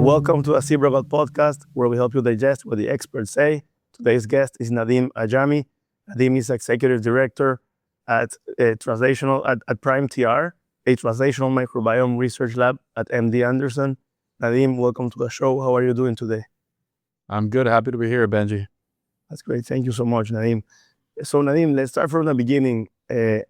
Welcome to a Zebra Gut podcast, where we help you digest what the experts say. Today's guest is Nadim Ajami. Nadim is Executive Director at Prime TR, a translational microbiome research lab at MD Anderson. Nadim, welcome to the show. How are you doing today? I'm good. Happy to be here, Benji. That's great. Thank you so much, Nadim. So, Nadim, let's start from the beginning. I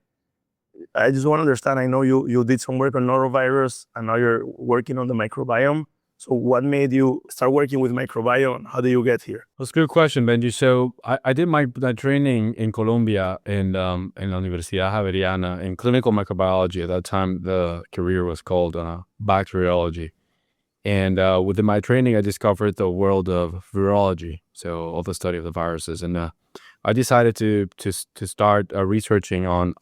just want to understand, I know you did some work on norovirus, and now you're working on the microbiome. So what made you start working with microbiome? How did you get here? That's a good question, Benji. So I did my training in Colombia in La Universidad Javeriana in clinical microbiology. At that time, the career was called bacteriology. And within my training, I discovered the world of virology, so all the study of the viruses. And I decided to start researching on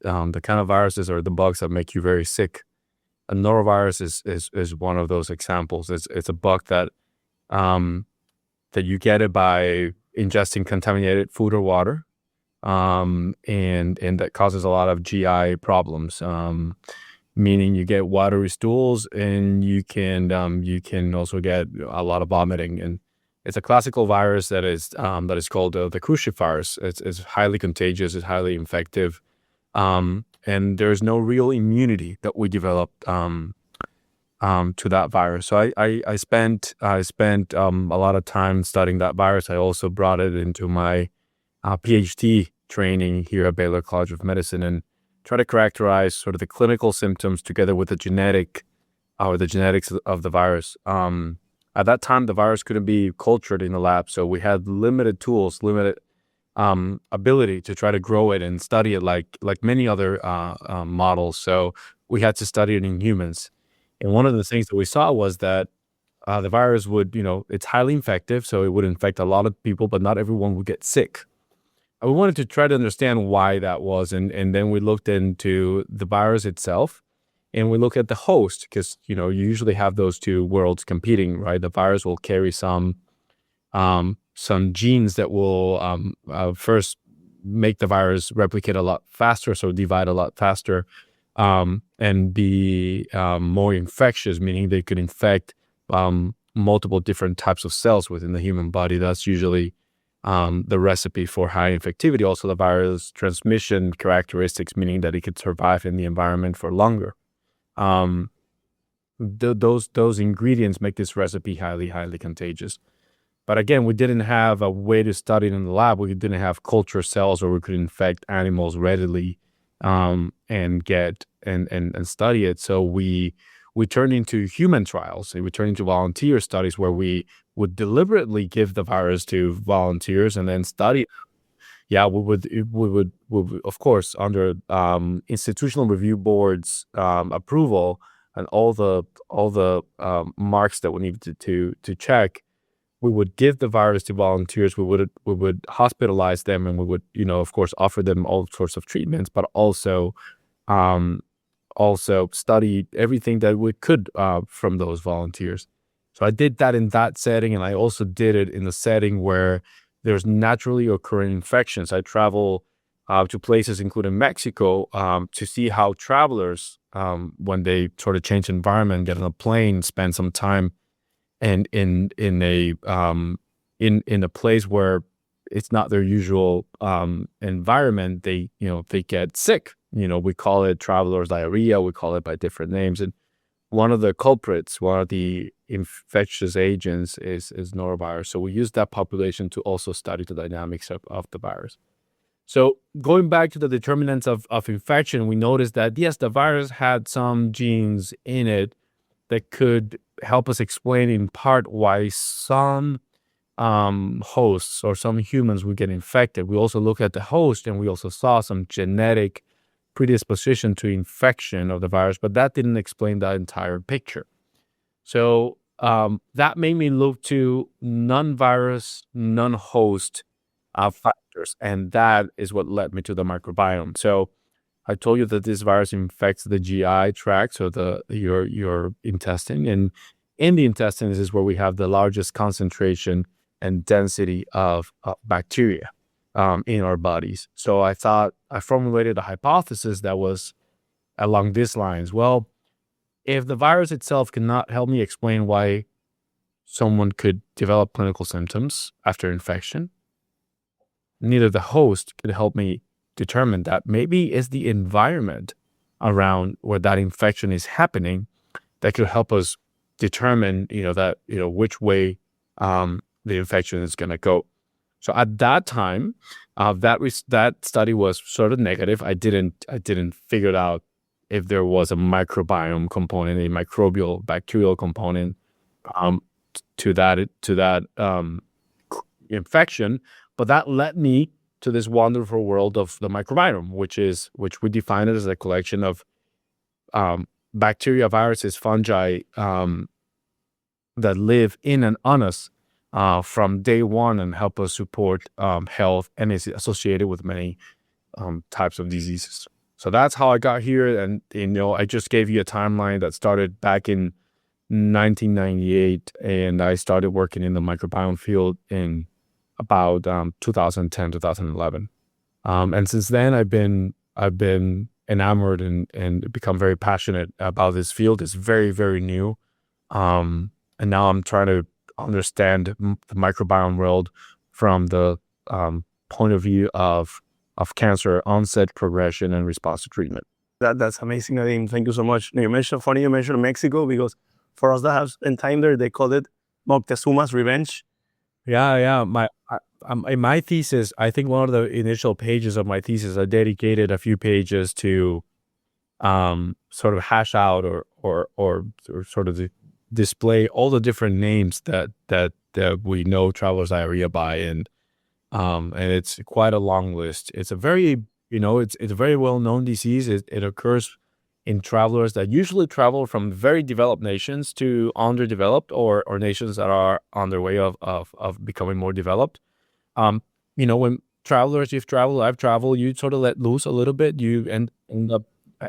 the kind of viruses or the bugs that make you very sick. A norovirus is one of those examples. It's a bug that you get it by ingesting contaminated food or water, and that causes a lot of GI problems. Meaning you get watery stools, and you can also get a lot of vomiting. And it's a classical virus that is called the cruise ship virus. It's highly contagious. It's highly infective. And there's no real immunity that we developed to that virus. So I spent a lot of time studying that virus. I also brought it into my PhD training here at Baylor College of Medicine and try to characterize sort of the clinical symptoms together with the genetics of the virus. At that time, the virus couldn't be cultured in the lab, so we had limited tools, limited ability to try to grow it and study it like many other models. So we had to study it in humans. And one of the things that we saw was that the virus would, it's highly infective, so it would infect a lot of people, but not everyone would get sick. And we wanted to try to understand why that was. And then we looked into the virus itself, and we look at the host, because, you usually have those two worlds competing, right? The virus will carry some genes that will first make the virus replicate a lot faster, so divide a lot faster, and be more infectious, meaning they could infect multiple different types of cells within the human body. That's usually the recipe for high infectivity. Also, the virus transmission characteristics, meaning that it could survive in the environment for longer. Those ingredients make this recipe highly, highly contagious. But again, we didn't have a way to study it in the lab. We didn't have culture cells where we could infect animals readily and study it. So we turned into human trials. We turned into volunteer studies where we would deliberately give the virus to volunteers and then study. Yeah, we would of course, under institutional review boards approval and all the marks that we needed to check. We would give the virus to volunteers. We would hospitalize them, and we would, of course, offer them all sorts of treatments, but also study everything that we could from those volunteers. So I did that in that setting, and I also did it in the setting where there's naturally occurring infections. I travel to places, including Mexico, to see how travelers, when they sort of change environment, get on a plane, spend some time and in a place where it's not their usual environment, they get sick. We call it traveler's diarrhea. We call it by different names. And one of the culprits, one of the infectious agents is norovirus. So we use that population to also study the dynamics of the virus. So going back to the determinants of infection, we noticed that, yes, the virus had some genes in it that could help us explain in part why some hosts or some humans would get infected. We also looked at the host, and we also saw some genetic predisposition to infection of the virus, but that didn't explain that entire picture. So that made me look to non-virus, non-host factors, and that is what led me to the microbiome. So I told you that this virus infects the GI tract, so your intestine, and in the intestines is where we have the largest concentration and density of bacteria in our bodies. So I formulated a hypothesis that was along these lines. Well, if the virus itself cannot help me explain why someone could develop clinical symptoms after infection, neither the host could help me determine that. Maybe it's the environment around where that infection is happening that could help us determine, which way the infection is going to go. So at that time, that study was sort of negative. I didn't figure out if there was a microbiome component, a microbial bacterial component to that infection. But that led me to this wonderful world of the microbiome, which we define it as a collection of bacteria, viruses, fungi that live in and on us from day one and help us support health, and is associated with many types of diseases. So that's how I got here. And, I just gave you a timeline that started back in 1998, and I started working in the microbiome field in about 2010, 2011. And since then, I've been enamored and become very passionate about this field. It's very, very new. And now I'm trying to understand the microbiome world from the point of view of cancer onset, progression, and response to treatment. That's amazing, Nadim. Thank you so much. You mentioned Mexico, because for us that have spent time there, they call it Moctezuma's revenge. Yeah. In my thesis, I think one of the initial pages of my thesis, I dedicated a few pages to sort of hash out or sort of display all the different names that we know traveler's diarrhea by, and it's quite a long list. It's a very it's a very well known disease. It occurs in travelers that usually travel from very developed nations to underdeveloped or nations that are on their way of becoming more developed. When I've traveled, you sort of let loose a little bit. You end up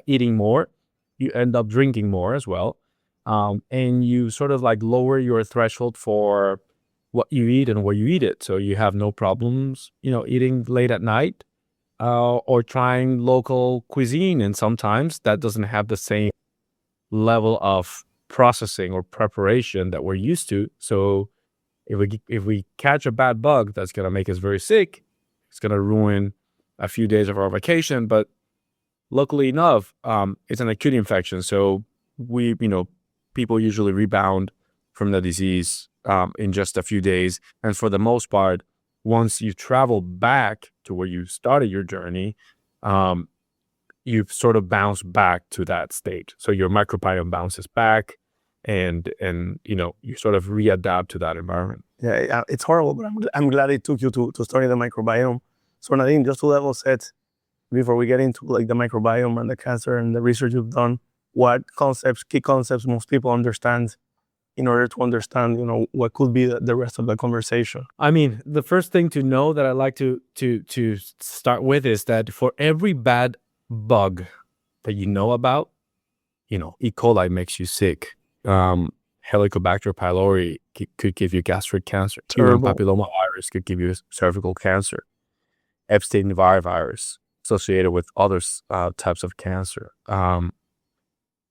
eating more. You end up drinking more as well. And you sort of like lower your threshold for what you eat and where you eat it. So you have no problems, eating late at night, or trying local cuisine. And sometimes that doesn't have the same level of processing or preparation that we're used to. So if we catch a bad bug that's going to make us very sick, it's going to ruin a few days of our vacation. But luckily enough, it's an acute infection. So people usually rebound from the disease in just a few days. And for the most part, once you travel back to where you started your journey, you've sort of bounced back to that state. So your microbiome bounces back, and you sort of readapt to that environment. Yeah, it's horrible, but I'm glad it took you to study the microbiome. So Nadim, just to level set, before we get into like the microbiome and the cancer and the research you've done, what key concepts most people understand in order to understand, what could be the rest of the conversation? I mean, the first thing to know that I like to start with is that for every bad bug that you know about, E. coli makes you sick. Helicobacter pylori could give you gastric cancer. Human papillomavirus could give you cervical cancer. Epstein-Barr virus associated with other types of cancer.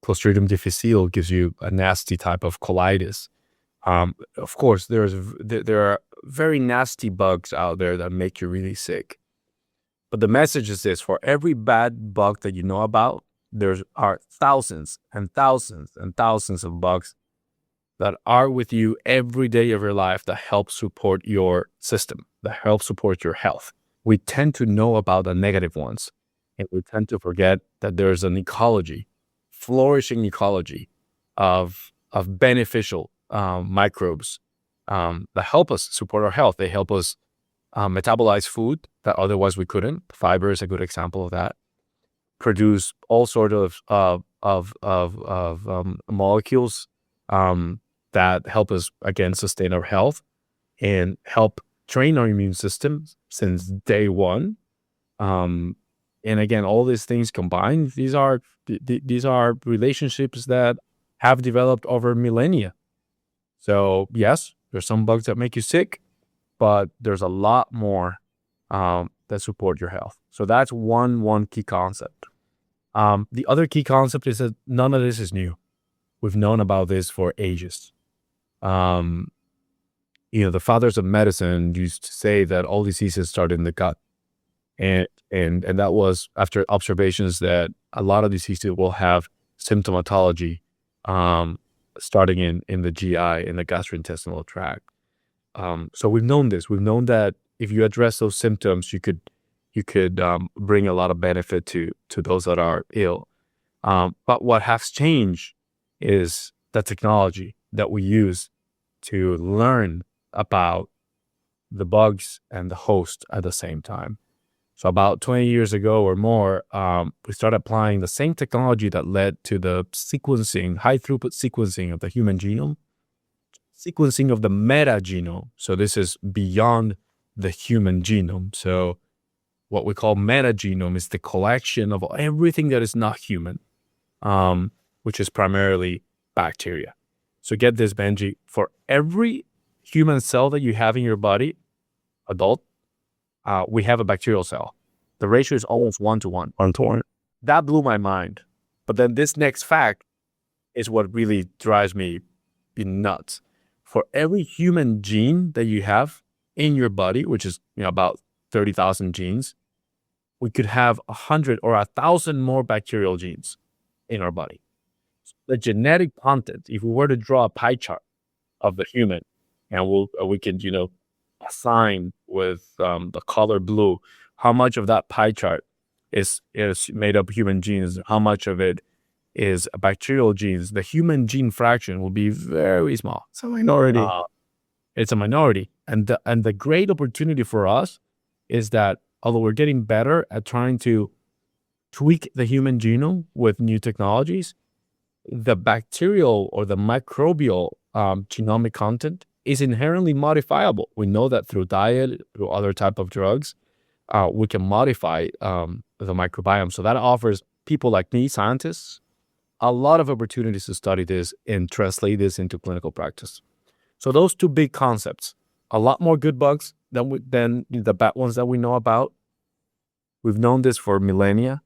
Clostridium difficile gives you a nasty type of colitis. Of course, there are very nasty bugs out there that make you really sick. But the message is this: for every bad bug that you know about, there are thousands and thousands and thousands of bugs that are with you every day of your life that help support your system, that help support your health. We tend to know about the negative ones, and we tend to forget that there's an ecology, flourishing ecology of beneficial microbes that help us support our health. They help us metabolize food that otherwise we couldn't. Fiber is a good example of that. Produce all sorts of molecules that help us, again, sustain our health and help train our immune system since day one. And again, all these things combined, these are relationships that have developed over millennia. So yes, there's some bugs that make you sick, but there's a lot more that support your health. So that's one key concept. The other key concept is that none of this is new. We've known about this for ages. the fathers of medicine used to say that all diseases start in the gut. And that was after observations that a lot of diseases will have symptomatology starting in the GI, in the gastrointestinal tract. So we've known this. We've known that if you address those symptoms, you could bring a lot of benefit to those that are ill. But what has changed is the technology that we use to learn about the bugs and the host at the same time. So about 20 years ago or more, we started applying the same technology that led to the sequencing, high throughput sequencing of the human genome, sequencing of the metagenome. So this is beyond the human genome. So what we call metagenome is the collection of everything that is not human, which is primarily bacteria. So get this, Benji, for every human cell that you have in your body, adult, we have a bacterial cell. The ratio is almost 1-to-1. 1-to-1. That blew my mind. But then this next fact is what really drives me nuts. For every human gene that you have in your body, which is about 30,000 genes, we could have 100 or 1,000 more bacterial genes in our body. The genetic content, if we were to draw a pie chart of the human, and we could assign with the color blue how much of that pie chart is made up of human genes, how much of it is bacterial genes, the human gene fraction will be very small. It's a minority. It's a minority. And the great opportunity for us is that although we're getting better at trying to tweak the human genome with new technologies, the bacterial or the microbial genomic content is inherently modifiable. We know that through diet, through other type of drugs, we can modify the microbiome. So that offers people like me, scientists, a lot of opportunities to study this and translate this into clinical practice. So those two big concepts, a lot more good bugs than the bad ones that we know about. We've known this for millennia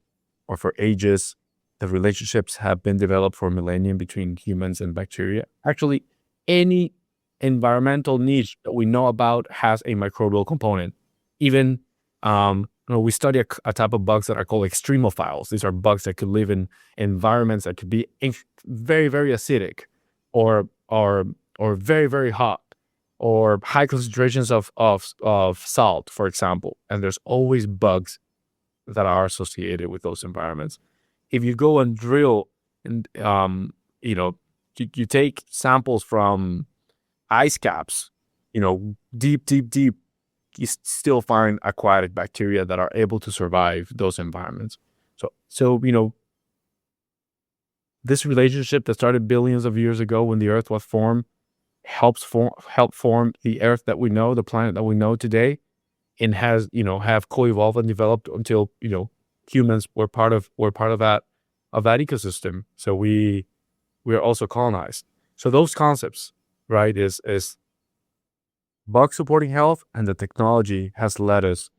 or for ages. The relationships have been developed for millennia between humans and bacteria. Actually, any environmental niche that we know about has a microbial component. Even we study a type of bugs that are called extremophiles. These are bugs that could live in environments that could be very, very acidic, or very, very hot, or high concentrations of salt, for example. And there's always bugs that are associated with those environments. If you go and drill, and you take samples from ice caps, deep, you still find aquatic bacteria that are able to survive those environments. So this relationship that started billions of years ago when the Earth was formed helped form the Earth that we know, the planet that we know today, and has have co-evolved and developed until humans were part of that ecosystem. So we are also colonized. So those concepts, right, is bug supporting health, and the technology has led us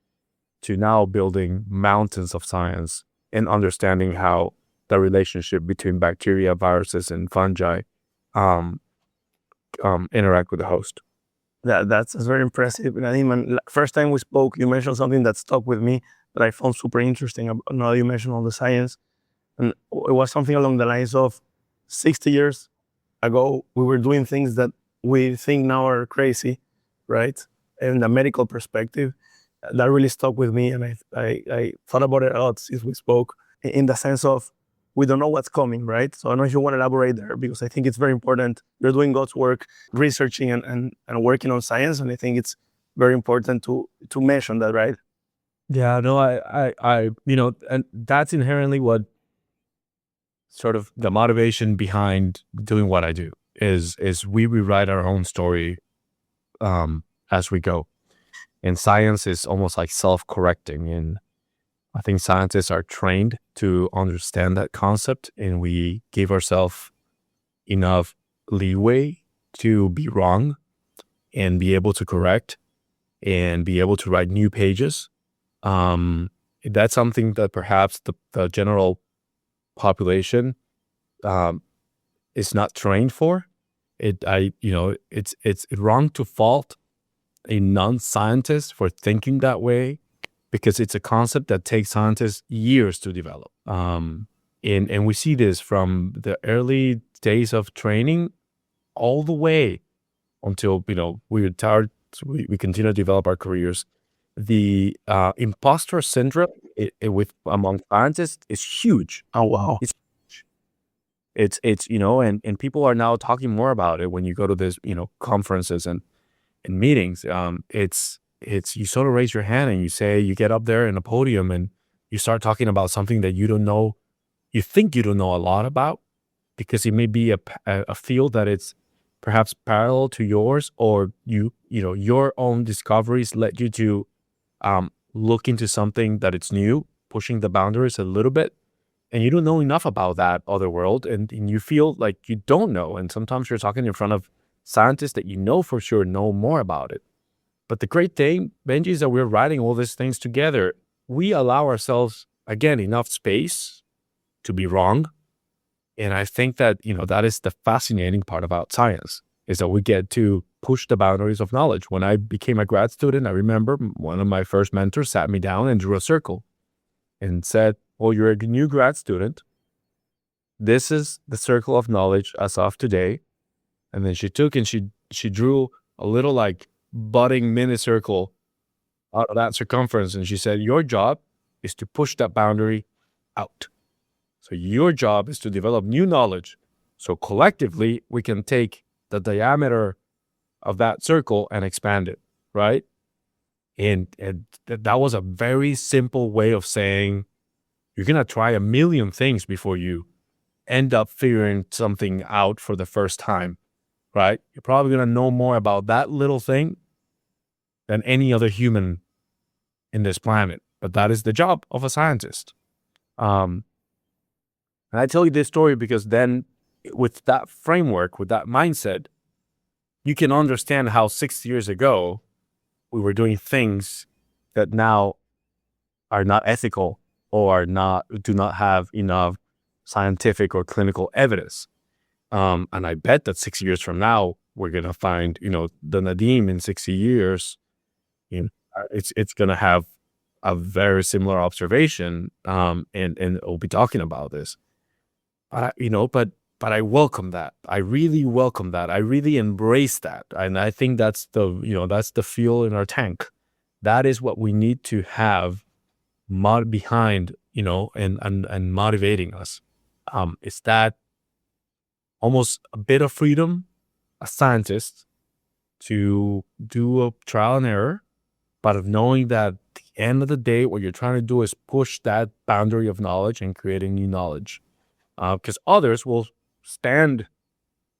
to now building mountains of science and understanding how the relationship between bacteria, viruses, and fungi interact with the host. That's very impressive. Nadim, and first time we spoke, you mentioned something that stuck with me that I found super interesting. Now you mentioned all the science, and it was something along the lines of 60 years ago, we were doing things that we think now are crazy, right? In the medical perspective, that really stuck with me, and I thought about it a lot since we spoke, in the sense of we don't know what's coming, right? So I don't know if you want to elaborate there, because I think it's very important. You're doing God's work, researching and working on science, and I think it's very important to mention that, right? Yeah, no, I and that's inherently what sort of the motivation behind doing what I do is we rewrite our own story as we go. And science is almost like self-correcting, and I think scientists are trained to understand that concept, and we give ourselves enough leeway to be wrong and be able to correct and be able to write new pages. That's something that perhaps the general population is not trained for. It's wrong to fault a non-scientist for thinking that way, because it's a concept that takes scientists years to develop. And we see this from the early days of training all the way until, we retired, we continue to develop our careers. The imposter syndrome among scientists is huge. Oh, wow. It's and people are now talking more about it when you go to this, conferences and meetings. It's you sort of raise your hand and you get up there in a podium and you start talking about something that you don't know, you think you don't know a lot about, because it may be a field that it's perhaps parallel to yours, or your own discoveries led you to look into something that it's new, pushing the boundaries a little bit, and you don't know enough about that other world, and you feel like you don't know. And sometimes you're talking in front of scientists that you know for sure know more about it. But the great thing, Benji, is that we're writing all these things together. We allow ourselves, again, enough space to be wrong. And I think that, that is the fascinating part about science, is that we get to push the boundaries of knowledge. When I became a grad student, I remember one of my first mentors sat me down and drew a circle and said, well, you're a new grad student. This is the circle of knowledge as of today. And then she took and she drew a little like budding mini circle out of that circumference. And she said, your job is to push that boundary out. So your job is to develop new knowledge. So collectively, we can take the diameter of that circle and expand it, right? And that was a very simple way of saying, you're going to try a million things before you end up figuring something out for the first time, right? You're probably going to know more about that little thing than any other human in this planet. But that is the job of a scientist. And I tell you this story because then with that framework, with that mindset, you can understand how 6 years ago we were doing things that now are not ethical or do not have enough scientific or clinical evidence. And I bet that 6 years from now, we're going to find, the Nadim in 60 years, it's going to have a very similar observation, and we'll be talking about this. But I welcome that. I really welcome that. I really embrace that. And I think that's the fuel in our tank. That is what we need to have behind, and motivating us. It's that almost a bit of freedom, a scientist, to do a trial and error, but of knowing that at the end of the day, what you're trying to do is push that boundary of knowledge and creating new knowledge. Because others will stand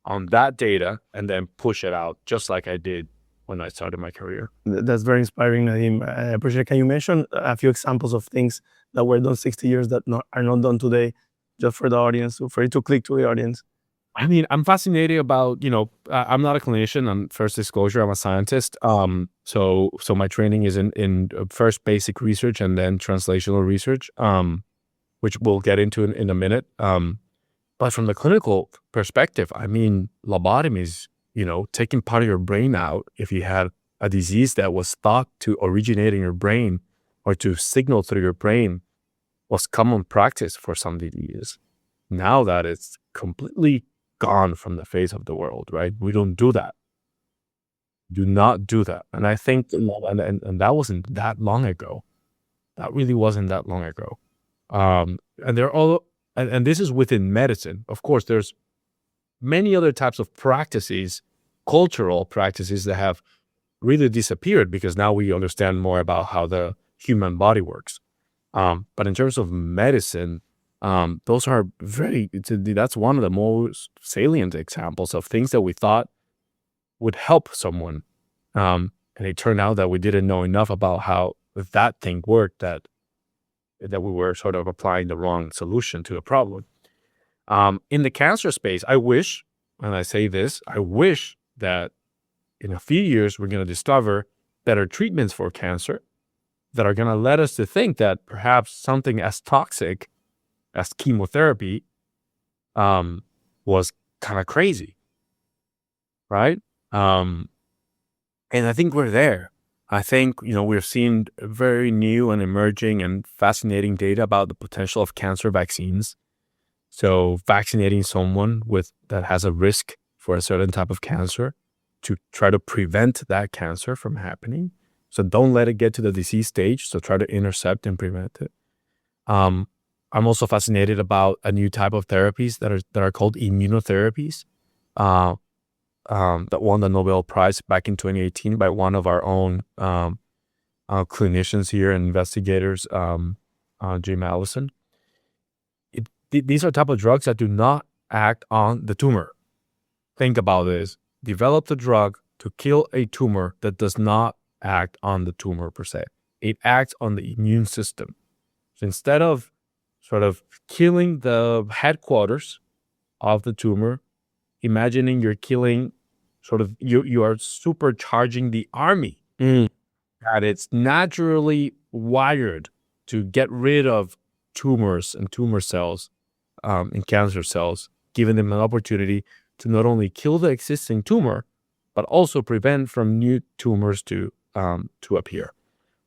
on that data and then push it out, just like I did when I started my career. That's very inspiring, Nadim. I appreciate it. Can you mention a few examples of things that were done 60 years that are not done today, just for the audience, for it to click to the audience? I mean, I'm fascinated about, I'm not a clinician. I'm first disclosure, I'm a scientist. So my training is in first basic research and then translational research, which we'll get into in a minute. But from the clinical perspective, I mean, lobotomies, taking part of your brain out if you had a disease that was thought to originate in your brain or to signal through your brain was common practice for some diseases. Now that it's completely gone from the face of the world, right? We don't do that. Do not do that. And I think, and that wasn't that long ago. That really wasn't that long ago. And they're all, and this is within medicine. Of course, there's many other types of practices, cultural practices that have really disappeared because now we understand more about how the human body works. But in terms of medicine, those are that's one of the most salient examples of things that we thought would help someone. And it turned out that we didn't know enough about how that thing worked, that we were sort of applying the wrong solution to a problem. In the cancer space, I wish, and I say this, I wish that in a few years, we're going to discover better treatments for cancer that are going to let us to think that perhaps something as toxic as chemotherapy was kind of crazy. right? And I think we're there. I think, we're seeing very new and emerging and fascinating data about the potential of cancer vaccines. So vaccinating someone that has a risk for a certain type of cancer to try to prevent that cancer from happening. So don't let it get to the disease stage. So try to intercept and prevent it. I'm also fascinated about a new type of therapies that are called immunotherapies. That won the Nobel Prize back in 2018 by one of our own clinicians here and investigators, Jim Allison. These are type of drugs that do not act on the tumor. Think about this. Develop the drug to kill a tumor that does not act on the tumor per se. It acts on the immune system. So instead of sort of killing the headquarters of the tumor, imagining you're killing you are supercharging the army that it's naturally wired to get rid of tumors and tumor cells and cancer cells, giving them an opportunity to not only kill the existing tumor, but also prevent from new tumors to appear.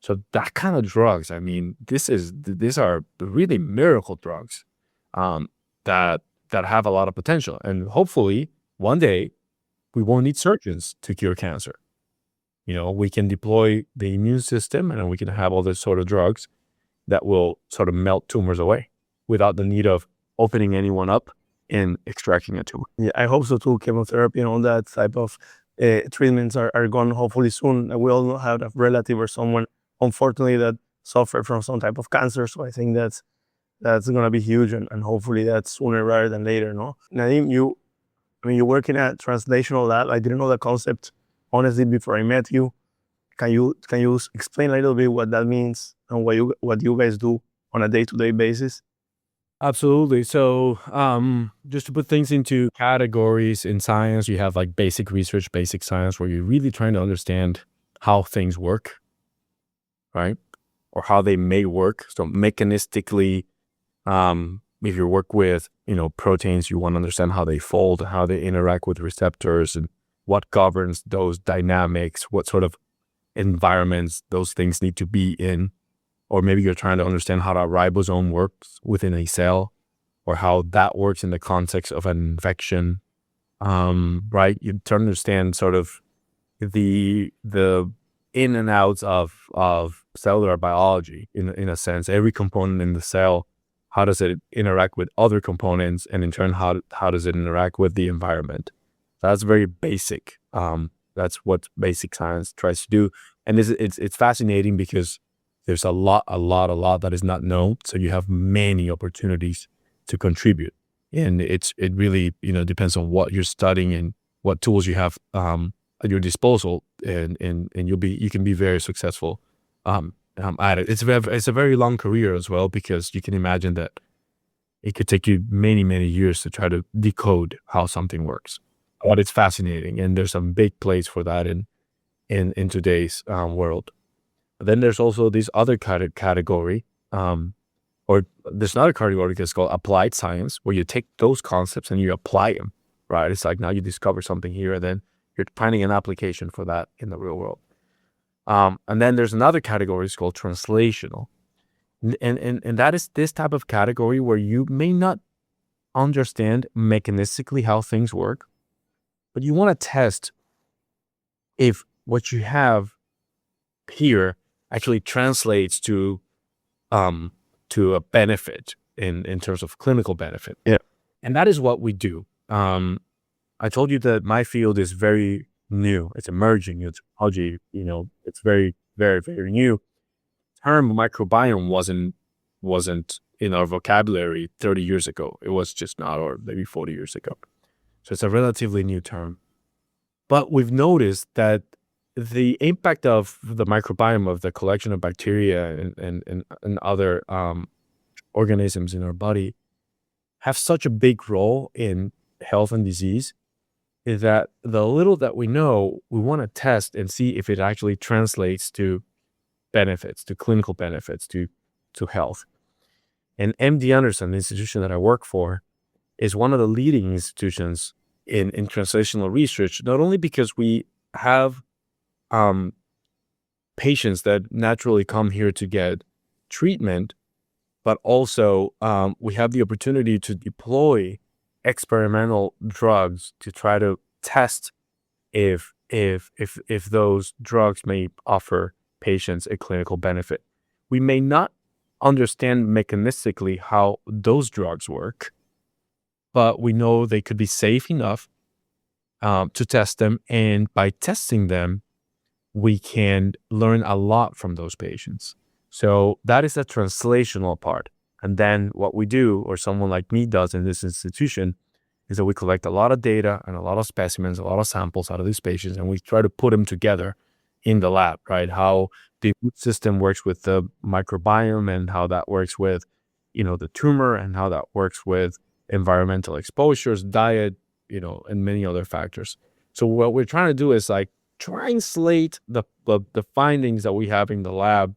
So that kind of drugs, I mean, these are really miracle drugs that have a lot of potential. And hopefully one day we won't need surgeons to cure cancer. We can deploy the immune system and we can have all this sort of drugs that will sort of melt tumors away without the need of opening anyone up and extracting a tumor. Yeah, I hope so too. Chemotherapy and all that type of treatments are gone hopefully soon. We all have a relative or someone, unfortunately, that suffered from some type of cancer. So I think that's going to be huge, and hopefully that's sooner rather than later, no? Nadim, you're working at translational lab. I didn't know the concept, honestly, before I met you. Can you explain a little bit what that means and what you guys do on a day-to-day basis? Absolutely. So just to put things into categories in science, you have like basic research, basic science, where you're really trying to understand how things work, right? Or how they may work. So mechanistically, if you work with, proteins, you want to understand how they fold, how they interact with receptors, and what governs those dynamics, what sort of environments those things need to be in. Or maybe you're trying to understand how a ribosome works within a cell, or how that works in the context of an infection, right? You try to understand sort of the in and outs of cellular biology in a sense. Every component in the cell, how does it interact with other components, and in turn, how does it interact with the environment? That's very basic. That's what basic science tries to do, and it's fascinating because there's a lot that is not known. So you have many opportunities to contribute, and it really depends on what you're studying and what tools you have at your disposal, and you can be very successful at it. It's a very long career as well, because you can imagine that it could take you many years to try to decode how something works. But it's fascinating, and there's a big place for that in today's world. Then there's also this other category, or there's another category that's called applied science, where you take those concepts and you apply them, right? It's like now you discover something here, and then you're finding an application for that in the real world. And then there's another category, it's called translational. And that is this type of category where you may not understand mechanistically how things work, but you want to test if what you have here actually translates to a benefit in terms of clinical benefit. Yeah. And that is what we do. I told you that my field is very new. It's emerging. It's algae, it's very, very, very new. The term microbiome wasn't in our vocabulary 30 years ago. It was just not, or maybe 40 years ago. So it's a relatively new term. But we've noticed that the impact of the microbiome, of the collection of bacteria and other organisms in our body, have such a big role in health and disease, is that the little that we know, we want to test and see if it actually translates to benefits, to clinical benefits, to health. And MD Anderson, the institution that I work for, is one of the leading institutions in translational research, not only because we have patients that naturally come here to get treatment, but also we have the opportunity to deploy experimental drugs to try to test if those drugs may offer patients a clinical benefit. We may not understand mechanistically how those drugs work, but we know they could be safe enough to test them. And by testing them, we can learn a lot from those patients. So that is the translational part. And then what we do, or someone like me does in this institution, is that we collect a lot of data and a lot of specimens, a lot of samples out of these patients, and we try to put them together in the lab, right? How the immune system works with the microbiome, and how that works with, the tumor, and how that works with environmental exposures, diet, and many other factors. So what we're trying to do is like translate the findings that we have in the lab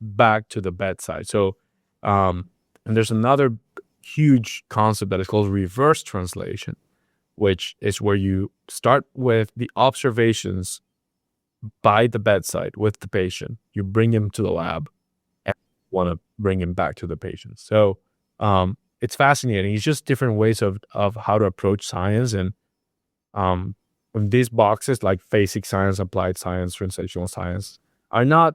back to the bedside. So, and there's another huge concept that is called reverse translation, which is where you start with the observations by the bedside with the patient. You bring him to the lab and want to bring him back to the patient. So it's fascinating. It's just different ways of how to approach science. And these boxes, like basic science, applied science, translational science, are not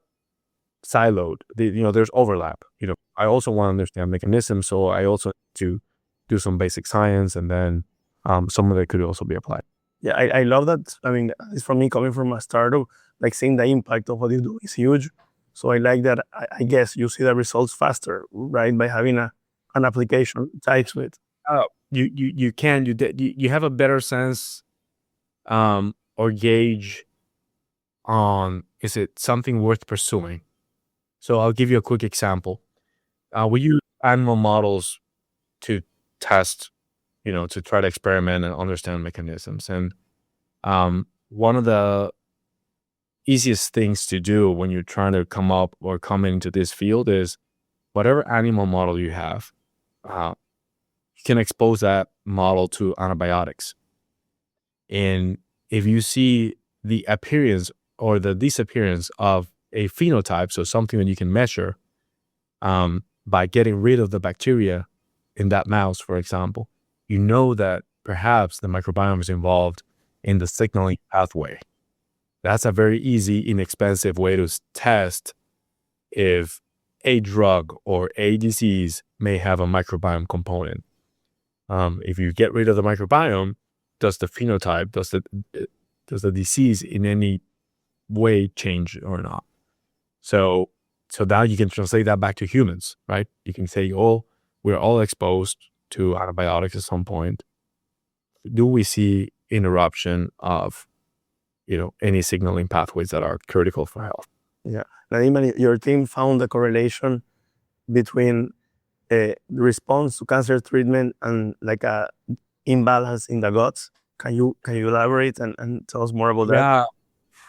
siloed. There's overlap. I also want to understand mechanisms, so I also need to do some basic science, and then some of it could also be applied. Yeah, I love that. I mean, it's for me coming from a startup, like seeing the impact of what you do is huge. So I like that. I guess you see the results faster, right, by having an application tied to it. You have a better sense or gauge on, is it something worth pursuing? So I'll give you a quick example. We use animal models to test, to try to experiment and understand mechanisms. And one of the easiest things to do when you're trying to come into this field is whatever animal model you have, you can expose that model to antibiotics. And if you see the appearance or the disappearance of a phenotype, so something that you can measure by getting rid of the bacteria in that mouse, for example, you know that perhaps the microbiome is involved in the signaling pathway. That's a very easy, inexpensive way to test if a drug or a disease may have a microbiome component. If you get rid of the microbiome, does the phenotype, does the disease in any way change or not? So now you can translate that back to humans, right? You can say, we're all exposed to antibiotics at some point. Do we see interruption of, any signaling pathways that are critical for health? Yeah. Nadim, your team found a correlation between the response to cancer treatment and like a imbalance in the guts. Can you elaborate and tell us more about that? Yeah,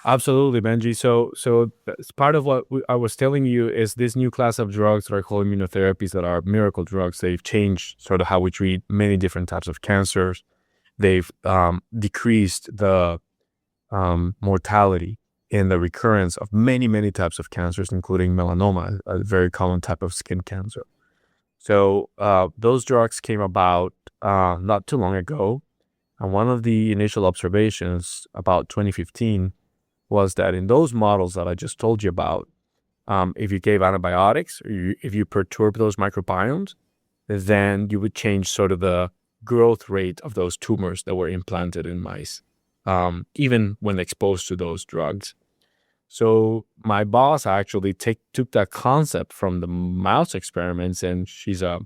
absolutely, Benji. So as part of what I was telling you is this new class of drugs that are called immunotherapies, that are miracle drugs. They've changed sort of how we treat many different types of cancers. They've decreased the mortality and the recurrence of many, many types of cancers, including melanoma, a very common type of skin cancer. So those drugs came about not too long ago. And one of the initial observations about 2015 was that in those models that I just told you about, if you gave antibiotics, or if you perturb those microbiomes, then you would change sort of the growth rate of those tumors that were implanted in mice, even when exposed to those drugs. So my boss actually took that concept from the mouse experiments, and she's a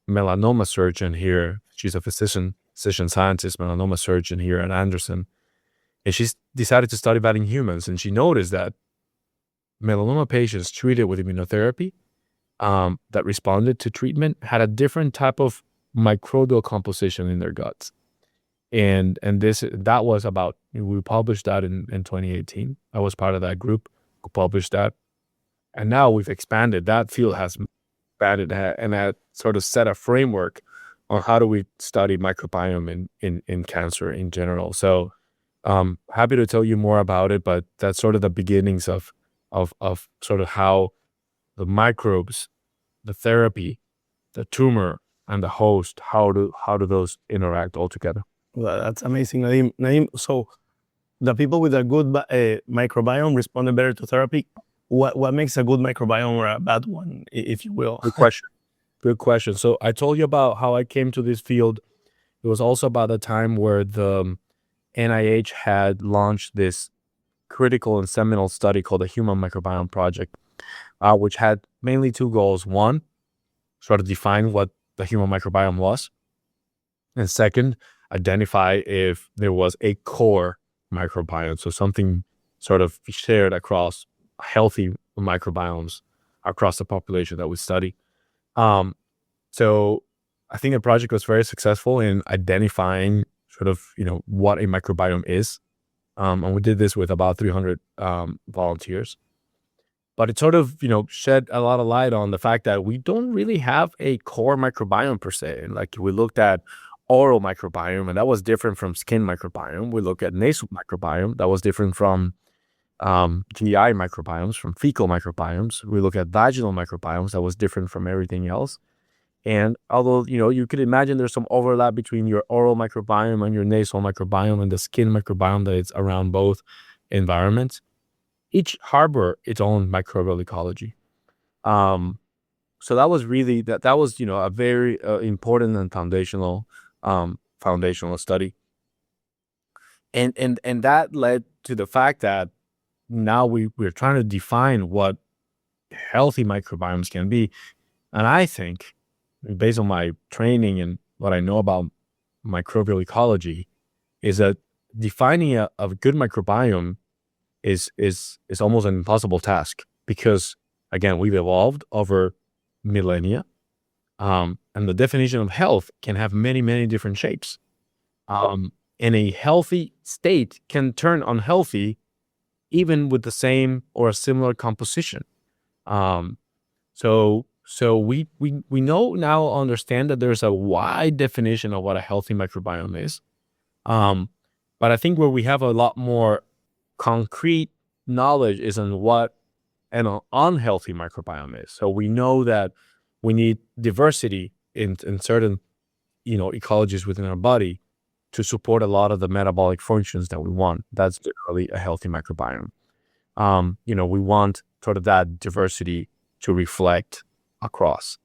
melanoma surgeon here. She's a physician scientist, melanoma surgeon here at Anderson. And she's decided to study that in humans. And she noticed that melanoma patients treated with immunotherapy that responded to treatment had a different type of microbial composition in their guts. And that was about, we published that in 2018. I was part of that group who published that. And now we've expanded. That field has expanded and had sort of set a framework on how do we study microbiome in cancer in general. So happy to tell you more about it, but that's sort of the beginnings of sort of how the microbes, the therapy, the tumor, and the host, how do those interact all together? Well, that's amazing, Nadim. Nadim, so the people with a good microbiome responded better to therapy. What makes a good microbiome or a bad one, if you will? Good question. Good question. So I told you about how I came to this field. It was also about the time where the NIH had launched this critical and seminal study called the Human Microbiome Project, which had mainly two goals. One, sort of define what the human microbiome was. And second, identify if there was a core microbiome, so something sort of shared across healthy microbiomes across the population that we study. So I think the project was very successful in identifying sort of, what a microbiome is. And we did this with about 300 volunteers. But it sort of, shed a lot of light on the fact that we don't really have a core microbiome per se. And like we looked at oral microbiome, and that was different from skin microbiome. We look at nasal microbiome, that was different from GI microbiomes, from fecal microbiomes. We look at vaginal microbiomes, that was different from everything else. And although, you could imagine there's some overlap between your oral microbiome and your nasal microbiome and the skin microbiome that is around both environments, each harbor its own microbial ecology. So that was really, that was, a very important and foundational study. And that led to the fact that now we're trying to define what healthy microbiomes can be. And I think, based on my training and what I know about microbial ecology, is that defining a good microbiome is almost an impossible task, because again, we've evolved over millennia, and the definition of health can have many, many different shapes. And a healthy state can turn unhealthy even with the same or a similar composition. So we now understand that there's a wide definition of what a healthy microbiome is. But I think where we have a lot more concrete knowledge is on what an unhealthy microbiome is. So we know that we need diversity in certain, ecologies within our body to support a lot of the metabolic functions that we want. That's generally a healthy microbiome. We want sort of that diversity to reflect across.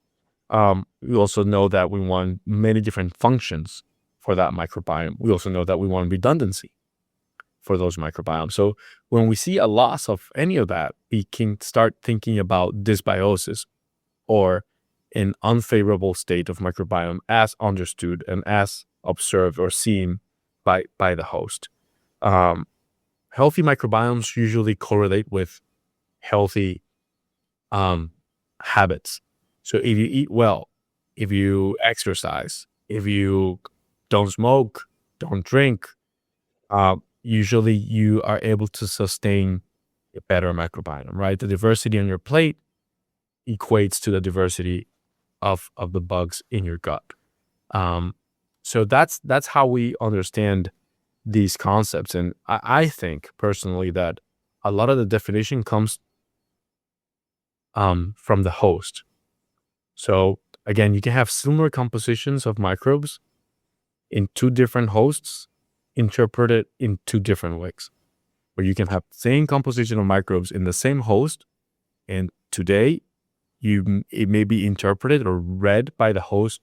We also know that we want many different functions for that microbiome. We also know that we want redundancy for those microbiomes. So when we see a loss of any of that, we can start thinking about dysbiosis, or an unfavorable state of microbiome as understood and as observed or seen by the host. Healthy microbiomes usually correlate with healthy habits. So if you eat well, if you exercise, if you don't smoke, don't drink, usually you are able to sustain a better microbiome, right? The diversity on your plate equates to the diversity of the bugs in your gut. So that's how we understand these concepts. And I think personally that a lot of the definition comes from the host. So again, you can have similar compositions of microbes in two different hosts, interpreted in two different ways, where you can have the same composition of microbes in the same host, and today it may be interpreted or read by the host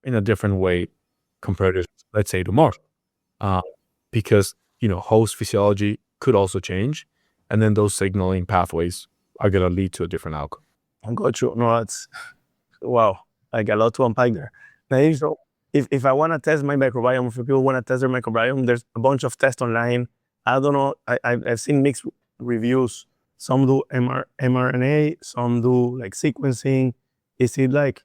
in a different way compared to, let's say, tomorrow, because host physiology could also change, and then those signaling pathways are going to lead to a different outcome. I got you. No, that's wow, like a lot to unpack there. Now, so if I want to test my microbiome, if people want to test their microbiome, there's a bunch of tests online. I don't know. I've seen mixed reviews. Some do mRNA, some do like sequencing. Is it like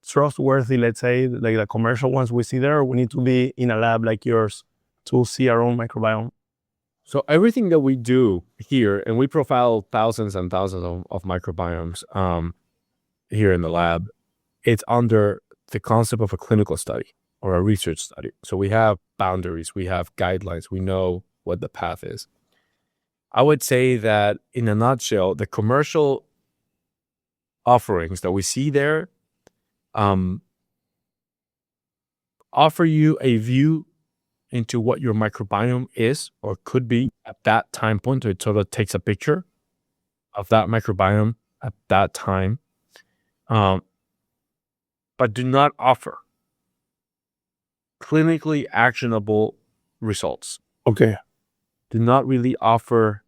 trustworthy, let's say, like the commercial ones we see there, or we need to be in a lab like yours to see our own microbiome? So everything that we do here, and we profile thousands and thousands of microbiomes here in the lab, it's under the concept of a clinical study or a research study. So we have boundaries, we have guidelines, we know what the path is. I would say that in a nutshell, the commercial offerings that we see there offer you a view into what your microbiome is or could be at that time point. So it sort of takes a picture of that microbiome at that time, but do not offer clinically actionable results. Okay. Do not really offer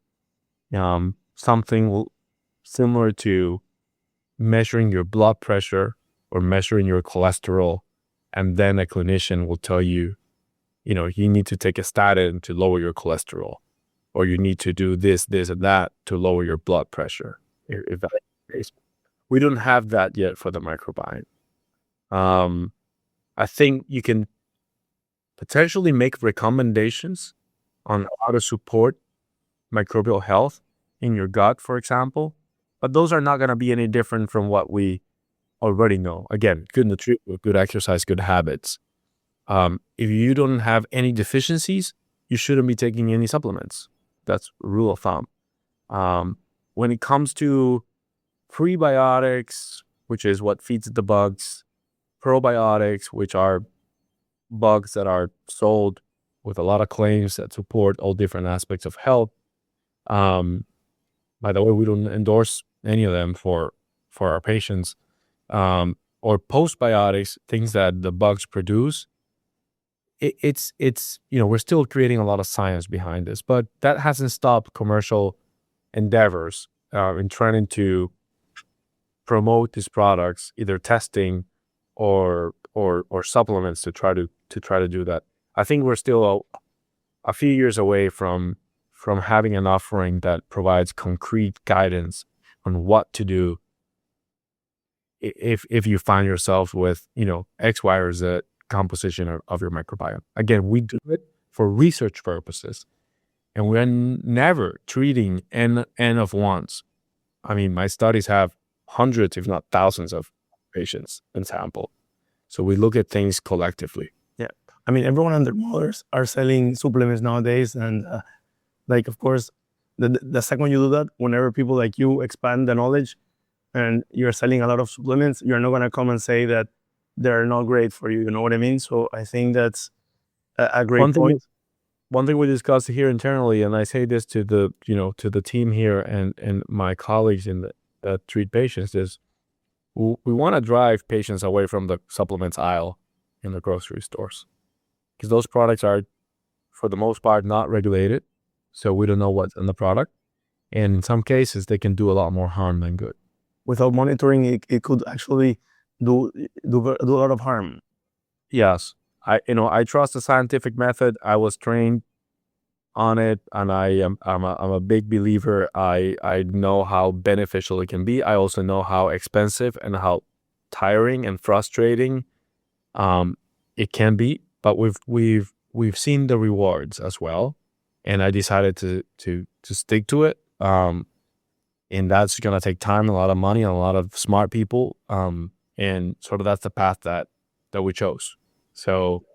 something similar to measuring your blood pressure or measuring your cholesterol, and then a clinician will tell you, you need to take a statin to lower your cholesterol, or you need to do this, and that to lower your blood pressure. If that's the case. We don't have that yet for the microbiome. I think you can potentially make recommendations on how to support microbial health in your gut, for example, but those are not going to be any different from what we already know. Again, good nutrition, good exercise, good habits. If you don't have any deficiencies, you shouldn't be taking any supplements. That's a rule of thumb. When it comes to prebiotics, which is what feeds the bugs, probiotics, which are bugs that are sold with a lot of claims that support all different aspects of health. By the way, we don't endorse any of them for our patients. Or postbiotics, things that the bugs produce. It's we're still creating a lot of science behind this, but that hasn't stopped commercial endeavors in trying to promote these products, either testing or supplements to try to do that. I think we're still a few years away from having an offering that provides concrete guidance on what to do if you find yourself with X, Y, or Z composition of your microbiome. Again, we do it for research purposes, and we're never treating N of ones. I mean, my studies have hundreds, if not thousands, of patients in sample. So we look at things collectively. Yeah. I mean, everyone and their mothers are selling supplements nowadays. And of course, the second you do that, whenever people like you expand the knowledge and you're selling a lot of supplements, you're not going to come and say that they're not great for you. You know what I mean? So I think that's a great point. One thing we discussed here internally, and I say this to the team here and my colleagues that treat patients, is we want to drive patients away from the supplements aisle in the grocery stores, because those products are, for the most part, not regulated. So we don't know what's in the product. And in some cases, they can do a lot more harm than good. Without monitoring, it could actually do a lot of harm. Yes. I trust the scientific method. I was trained on it, and I'm a big believer. I know how beneficial it can be. I also know how expensive and how tiring and frustrating it can be. But we've seen the rewards as well, and I decided to stick to it. And that's gonna take time, a lot of money, and a lot of smart people. And sort of that's the path that we chose. So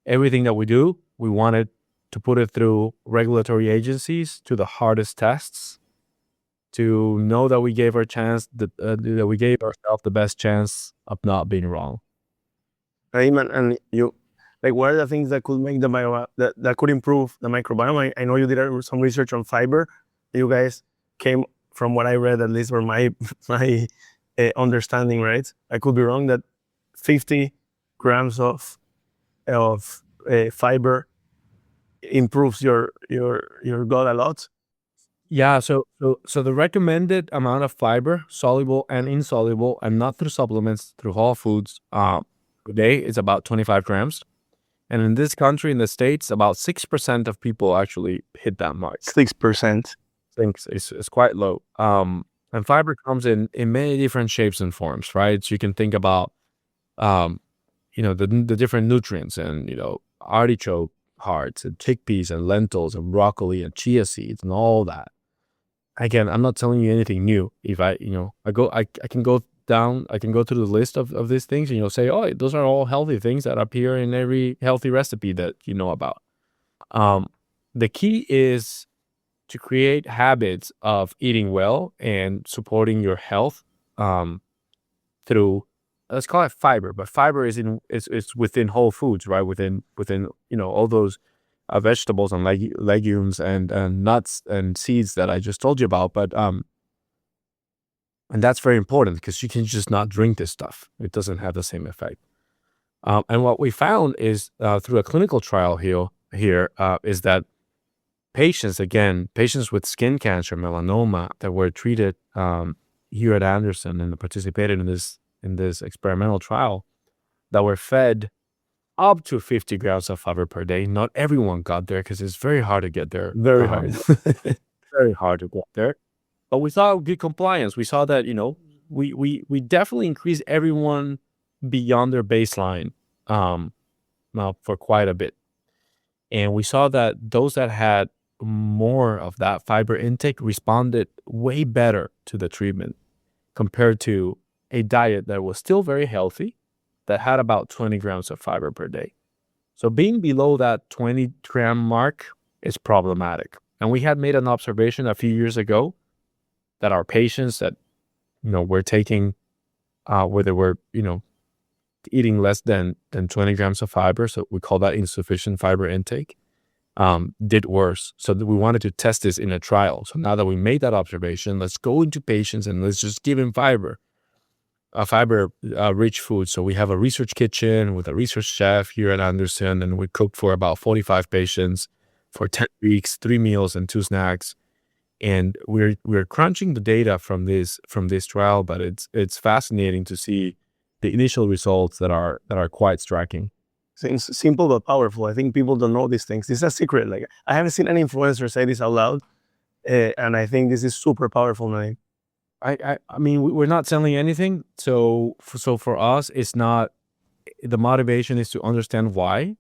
everything that we do, we wanted to put it through regulatory agencies, to the hardest tests, to know that we gave that we gave ourselves the best chance of not being wrong. Right, and you, what are the things that could make that could improve the microbiome? I know you did some research on fiber. You guys came, from what I read, at least for my understanding, right? I could be wrong, that 50 grams of fiber improves your gut a lot. Yeah, so the recommended amount of fiber, soluble and insoluble, and not through supplements, through whole foods, per day is about 25 grams. And in this country, in the States, about 6% of people actually hit that mark. 6%. I think it's quite low. And fiber comes in many different shapes and forms, right? So you can think about, the different nutrients, and, artichoke hearts and chickpeas and lentils and broccoli and chia seeds and all that. Again, I'm not telling you anything new. If I can go down, I can go through the list of these things, and you'll say, oh, those are all healthy things that appear in every healthy recipe that you know about. The key is to create habits of eating well and supporting your health through, let's call it fiber, but fiber is within whole foods, right? Within all those vegetables and legumes and nuts and seeds that I just told you about. But and that's very important because you can just not drink this stuff. It doesn't have the same effect. And what we found is through a clinical trial here is that patients with skin cancer, melanoma, that were treated here at Anderson and participated in this experimental trial, that were fed up to 50 grams of fiber per day. Not everyone got there because it's very hard to get there. Very hard. Very hard to get there. But we saw good compliance. We saw that, we definitely increased everyone beyond their baseline now for quite a bit. And we saw that those that had more of that fiber intake responded way better to the treatment compared to a diet that was still very healthy, that had about 20 grams of fiber per day. So being below that 20 gram mark is problematic. And we had made an observation a few years ago that our patients that, were taking, where they were, eating less than 20 grams of fiber, so we call that insufficient fiber intake, did worse. So we wanted to test this in a trial. So now that we made that observation, let's go into patients and let's just give them fiber-rich food. So we have a research kitchen with a research chef here at Anderson, and we cooked for about 45 patients for 10 weeks, 3 meals and 2 snacks. And we're crunching the data from this trial, but it's fascinating to see the initial results that are quite striking. Seems simple but powerful. I think people don't know these things. This is a secret. Like, I haven't seen any influencer say this out loud, and I think this is super powerful, Nadim. I mean, we're not selling anything, so for us, it's not. The motivation is to understand why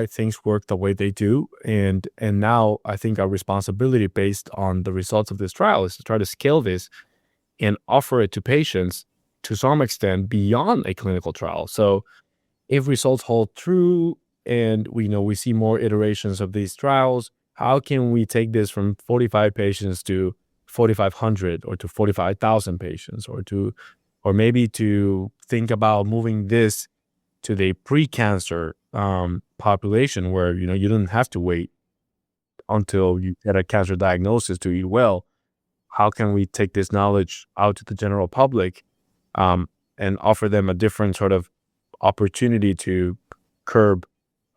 things work the way they do, and now I think our responsibility based on the results of this trial is to try to scale this and offer it to patients to some extent beyond a clinical trial. So if results hold true and we see more iterations of these trials, how can we take this from 45 patients to 4,500 or to 45,000 patients, or maybe to think about moving this to the pre-cancer population where you don't have to wait until you get a cancer diagnosis to eat well. How can we take this knowledge out to the general public and offer them a different sort of opportunity to curb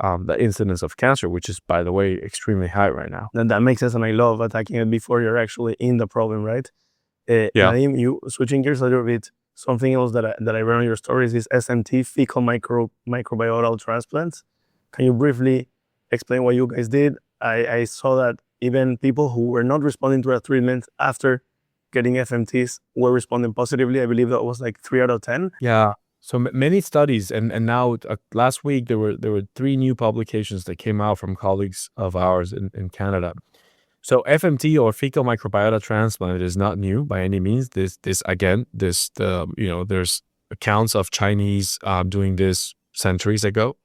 the incidence of cancer, which is, by the way, extremely high right now. And that makes sense, and I love attacking it before you're actually in the problem, right? Yeah. Nadim, you switching gears a little bit, something else that I read on your stories is SMT, fecal microbiota transplants. Can you briefly explain what you guys did? I saw that even people who were not responding to a treatment after getting FMTs were responding positively. I believe that was like 3 out of 10. Yeah. So many studies, and now last week there were 3 new publications that came out from colleagues of ours in Canada. So FMT, or fecal microbiota transplant, is not new by any means. There's accounts of Chinese doing this centuries ago,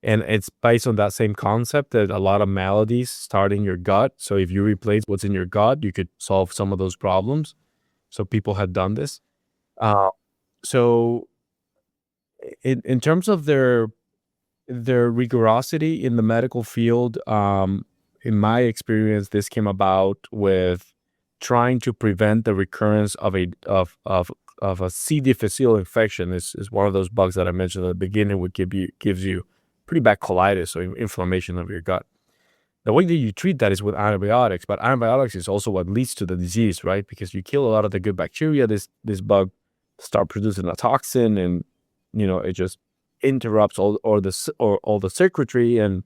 and it's based on that same concept that a lot of maladies start in your gut. So if you replace what's in your gut, you could solve some of those problems. So people had done this. So in terms of their rigorosity in the medical field, in my experience, this came about with trying to prevent the recurrence of a C. difficile infection. This is one of those bugs that I mentioned at the beginning, which gives you pretty bad colitis, or inflammation of your gut. The way that you treat that is with antibiotics, but antibiotics is also what leads to the disease, right? Because you kill a lot of the good bacteria, this bug start producing a toxin, and it just interrupts all the circuitry, and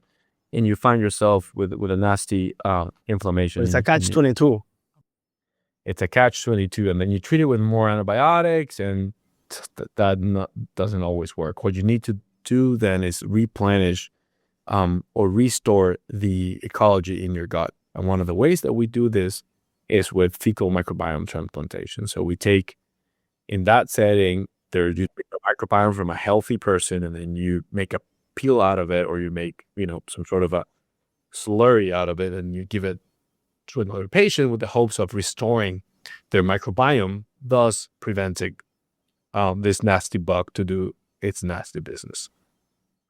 you find yourself with a nasty inflammation. It's a catch-22. It's a catch-22, and then you treat it with more antibiotics, and that doesn't always work. What you need to do then is replenish or restore the ecology in your gut. And one of the ways that we do this is with fecal microbiome transplantation. So we take In that setting, you take a microbiome from a healthy person, and then you make a peel out of it, or you make, some sort of a slurry out of it, and you give it to another patient with the hopes of restoring their microbiome, thus preventing this nasty bug to do its nasty business.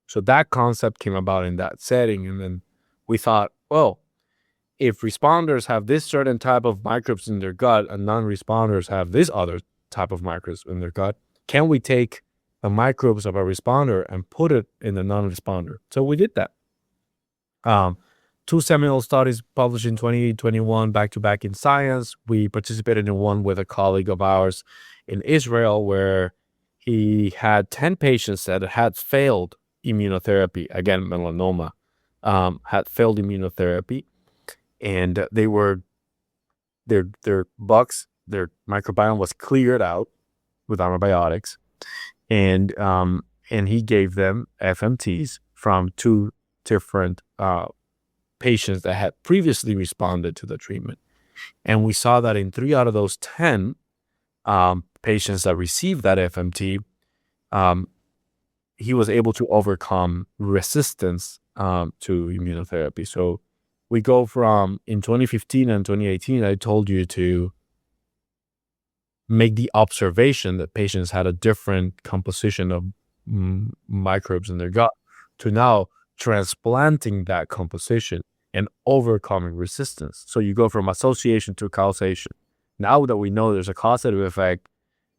So that concept came about in that setting. And then we thought, well, if responders have this certain type of microbes in their gut and non-responders have this other type of microbes in their gut, can we take the microbes of a responder and put it in the non-responder? So we did that. 2 seminal studies published in 2021 back-to-back in Science. We participated in one with a colleague of ours in Israel, where he had 10 patients that had failed immunotherapy, again, melanoma, had failed immunotherapy, and they were, their bugs, their microbiome was cleared out with antibiotics, and he gave them FMTs from 2 different patients that had previously responded to the treatment. And we saw that in 3 out of those 10 patients that received that FMT, he was able to overcome resistance to immunotherapy. So we go from, in 2015 and 2018, I told you to make the observation that patients had a different composition of microbes in their gut, to now transplanting that composition and overcoming resistance. So you go from association to causation. Now that we know there's a causative effect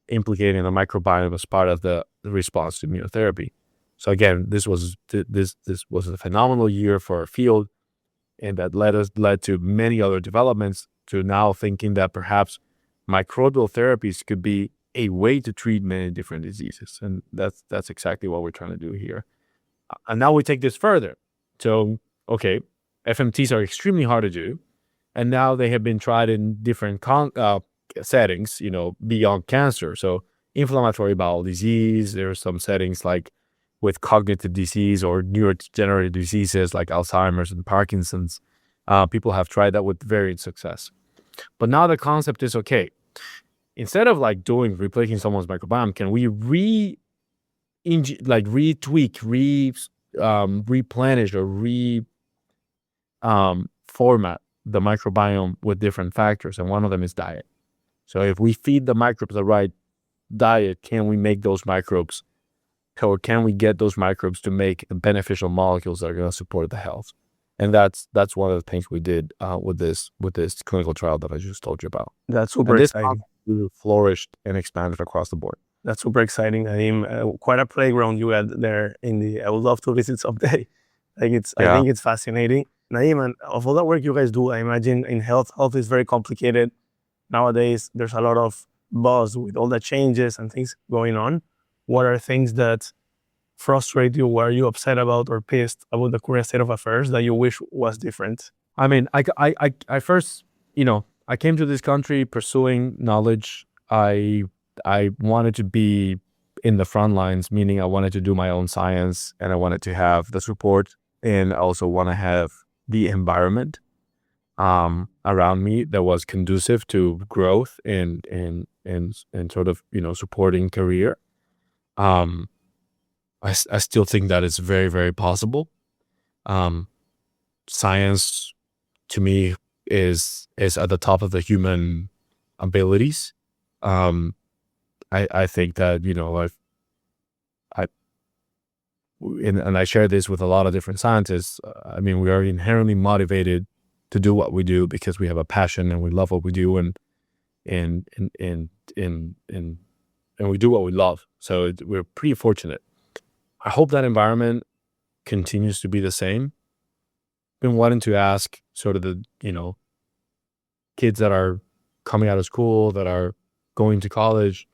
implicating the microbiome as part of the response to immunotherapy. So again, this was a phenomenal year for our field, and that led to many other developments, to now thinking that perhaps microbial therapies could be a way to treat many different diseases. And that's exactly what we're trying to do here. And now we take this further. So, okay, FMTs are extremely hard to do, and now they have been tried in different settings, beyond cancer. So inflammatory bowel disease, there are some settings like with cognitive disease or neurodegenerative diseases like Alzheimer's and Parkinson's. People have tried that with varying success. But now the concept is, okay, instead of replacing someone's microbiome, can we retweak, replenish, or format the microbiome with different factors? And one of them is diet. So if we feed the microbes the right diet, can we make those microbes, or can we get those microbes to make beneficial molecules that are going to support the health? And that's one of the things we did with this clinical trial that I just told you about. That's super exciting. This flourished and expanded across the board. That's super exciting, Nadim. Quite a playground you had there I would love to visit someday. I think it's fascinating. Nadim, and of all the work you guys do, I imagine in health is very complicated. Nowadays, there's a lot of buzz with all the changes and things going on. What are things that frustrate you? What are you upset about or pissed about the current state of affairs that you wish was different? I mean, I first, I came to this country pursuing knowledge. I wanted to be in the front lines, meaning I wanted to do my own science, and I wanted to have the support, and I also want to have the environment around me that was conducive to growth and sort of, supporting career. I still think that it's very, very possible. Science, to me, is at the top of the human abilities. I think that, and I share this with a lot of different scientists. I mean, we are inherently motivated to do what we do because we have a passion and we love what we do, and we do what we love. So we're pretty fortunate. I hope that environment continues to be the same. Been wanting to ask sort of the, kids that are coming out of school, that are going to college,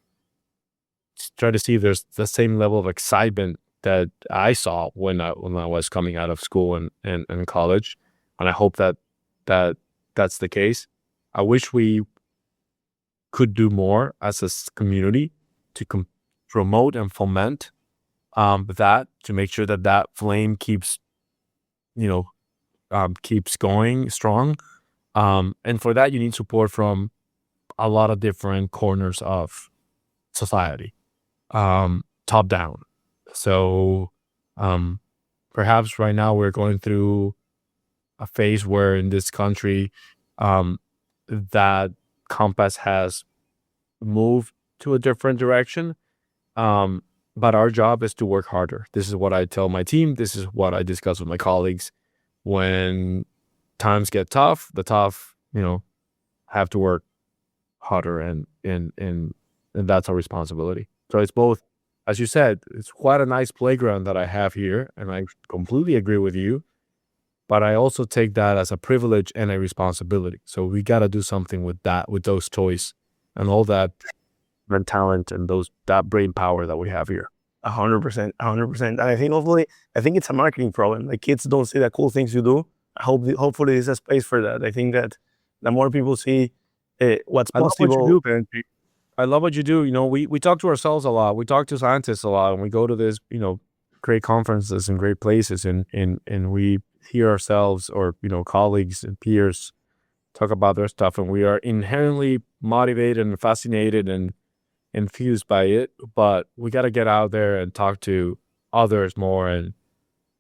try to see if there's the same level of excitement that I saw when I was coming out of school and college. And I hope that's the case. I wish we could do more as a community to promote and foment that, to make sure that flame keeps going strong. And for that, you need support from a lot of different corners of society, top down. So perhaps right now we're going through a phase where in this country that compass has moved to a different direction. But our job is to work harder. This is what I tell my team. This is what I discuss with my colleagues. When times get tough, the tough, have to work harder, and that's our responsibility. So it's both, as you said, it's quite a nice playground that I have here, and I completely agree with you. But I also take that as a privilege and a responsibility. So we got to do something with that, with those toys and all that talent and that brain power that we have here. 100%, 100%. And I think it's a marketing problem. Like, kids don't see the cool things you do. Hopefully there's a space for that. I think that the more people see what's possible. I love what you do, Benji. I love what you do. We talk to ourselves a lot. We talk to scientists a lot, and we go to this, great conferences and great places, and we hear ourselves or, colleagues and peers talk about their stuff, and we are inherently motivated and fascinated and infused by it, but we got to get out there and talk to others more. And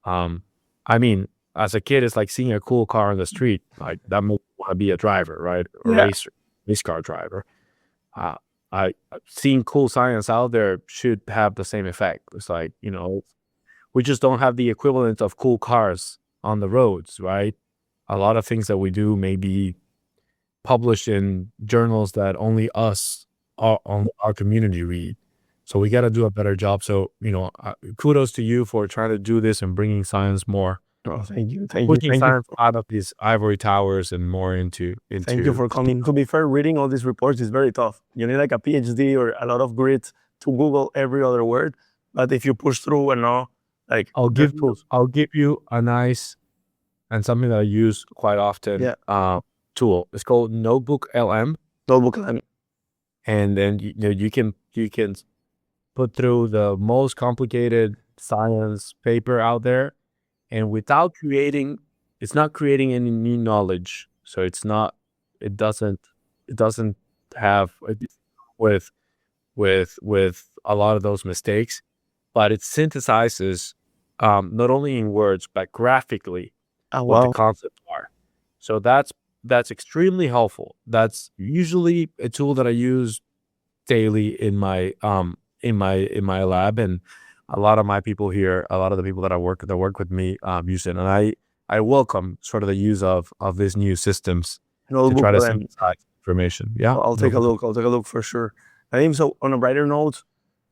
I mean, as a kid, it's like seeing a cool car on the street, like that makes me want to be a driver, right? Or race car driver. Seeing cool science out there should have the same effect. It's like, we just don't have the equivalent of cool cars on the roads, right? A lot of things that we do may be published in journals that only us on our community read. So we got to do a better job. So, kudos to you for trying to do this and bringing science more. Oh, thank you. Pushing science out of these ivory towers and more into. Thank you for coming. To be fair, reading all these reports is very tough. You need like a PhD or a lot of grit to Google every other word. But if you push through and all, like, I'll give you a nice and something that I use quite often tool. It's called Notebook LM. And then you can put through the most complicated science paper out there, and without it's not creating any new knowledge. So it doesn't have with a lot of those mistakes, but it synthesizes not only in words but graphically what the concepts are. So that's extremely helpful. That's usually a tool that I use daily in my lab, and a lot of my people here, a lot of the people that work with me use it, and I welcome sort of the use of these new systems to try to synthesize information. Yeah, I'll take a look for sure. I think so. On a brighter note,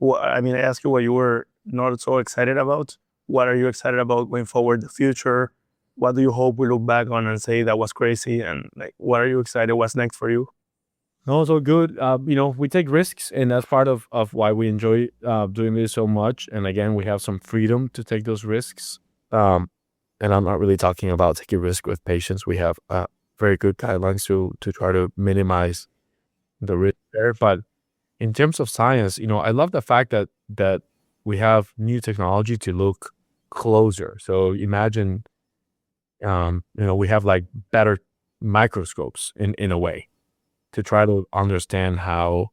I ask you what you were not so excited about. What are you excited about going forward, the future? What do you hope we look back on and say that was crazy? And like, what are you excited? What's next for you? No, so good. We take risks, and that's part of why we enjoy doing this so much. And again, we have some freedom to take those risks. And I'm not really talking about taking risk with patients. We have very good guidelines to try to minimize the risk there. But in terms of science, I love the fact that we have new technology to look closer. So imagine, we have like better microscopes in a way to try to understand how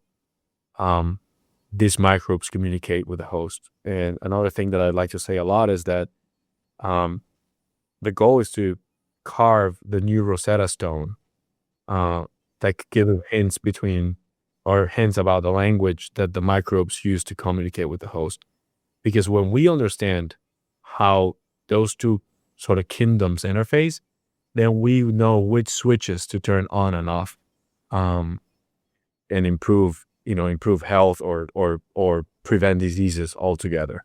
these microbes communicate with the host. And another thing that I'd like to say a lot is that the goal is to carve the new Rosetta Stone that could give hints about the language that the microbes use to communicate with the host. Because when we understand how those two sort of kingdoms interface, then we know which switches to turn on and off, and improve health or prevent diseases altogether.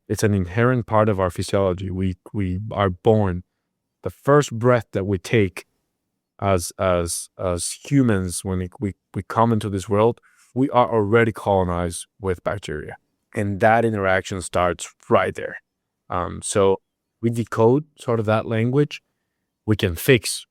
It's an inherent part of our physiology. We are born, the first breath that we take as humans, when we come into this world, we are already colonized with bacteria, and that interaction starts right there. So we decode sort of that language. We can fix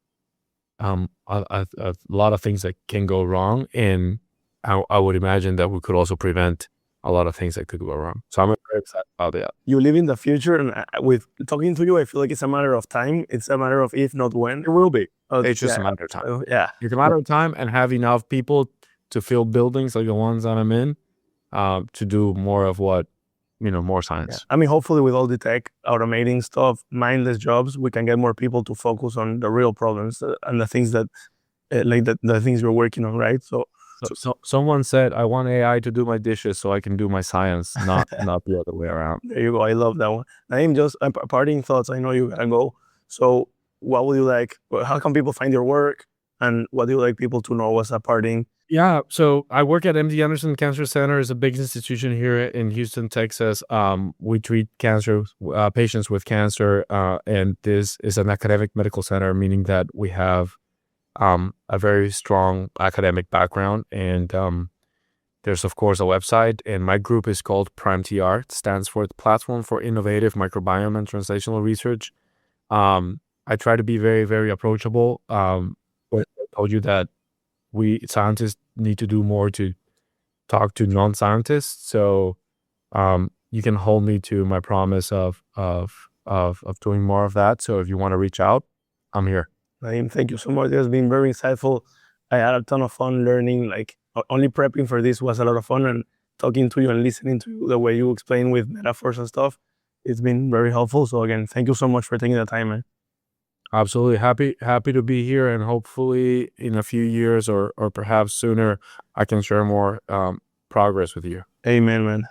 a lot of things that can go wrong, and I would imagine that we could also prevent a lot of things that could go wrong. So I'm very excited about that. You live in the future, and with talking to you, I feel like it's a matter of time. It's a matter of if, not when. It will be. It's just a matter of time. Yeah. It's a matter of time, and have enough people to fill buildings like the ones that I'm in, to do more of what, more science. I mean, hopefully with all the tech automating stuff, mindless jobs, we can get more people to focus on the real problems and the things that, the things we're working on, right? So someone said, I want AI to do my dishes so I can do my science, not the other way around. there you go. I love that one. Nadim, just parting thoughts. I know you gotta go. So what would you like? How can people find your work? And what do you like people to know as a parting? Yeah, so I work at MD Anderson Cancer Center. It's a big institution here in Houston, Texas. We treat cancer patients with cancer, and this is an academic medical center, meaning that we have a very strong academic background. And there's, of course, a website, and my group is called PrimeTR. It stands for the Platform for Innovative Microbiome and Translational Research. I try to be very, very approachable. I told you that we scientists need to do more to talk to non-scientists. So you can hold me to my promise of doing more of that. So if you want to reach out, I'm here. Nadim, thank you so much. It has been very insightful. I had a ton of fun learning. Like, only prepping for this was a lot of fun, and talking to you and listening to the way you explain with metaphors and stuff, it's been very helpful. So again, thank you so much for taking the time, man. Absolutely happy to be here, and hopefully in a few years or perhaps sooner, I can share more progress with you. Amen, man.